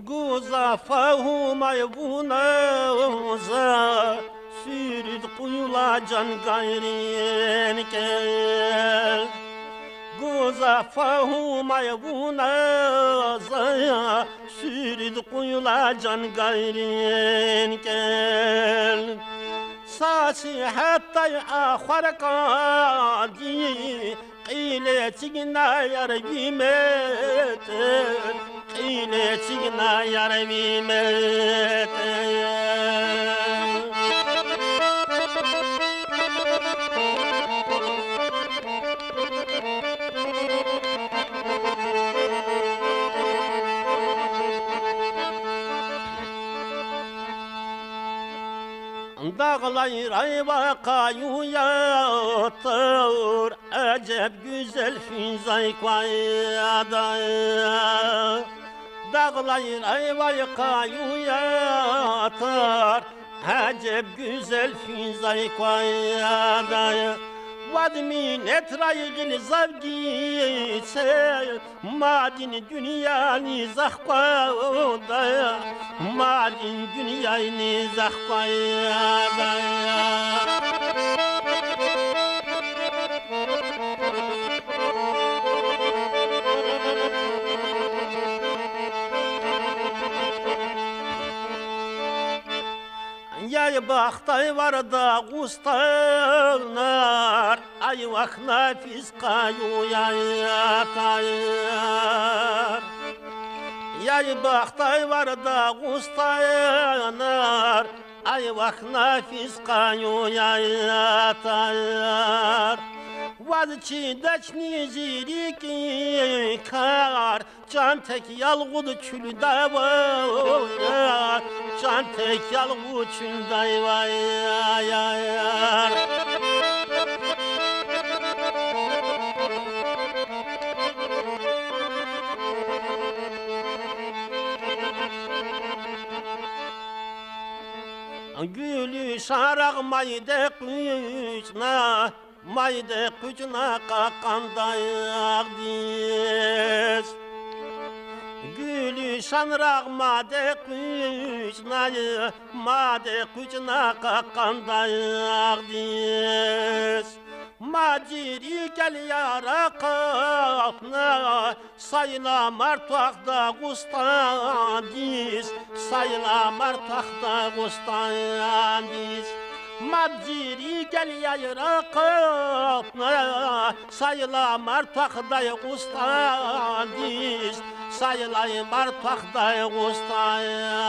Guza fahuma bunaza Sürüd kuyula can gayrin kel Guza fahuma bunaza Sürüd kuyula can gayrin kel Sasi hatta akhar qadi Qiletigna yarbimet Qiletigna yarbimet Dağlar ayva kayuyattır Acep güzel fizay kayada Dağlar ayva kayuyattır Acep güzel fizay kayada Vadmin etraygil zavgise Madin dünyani zahqada Madin dünyani zahqada Yay baxtay var da gustanar Ay vak nafis kayu yayatayar Yay baxtay var da gustanar Ay vak nafis kayu yayatayar Vazçi daçni ziriki kar Can tek yalğud külda var Can tek yalğud külda var Gülü şaraq mayda kuşna Mayda kuşna qaqandayaq diz Gülü şanraq mayda kuşna Mayda kuşna qaqandayaq diz Maciri gel yara qapna Sayla martuaqda qustandis Sayla martuaqda qustandis Maciri gel yara qapna Sayla martuaqda qustandis Sayla martuaqda qustandis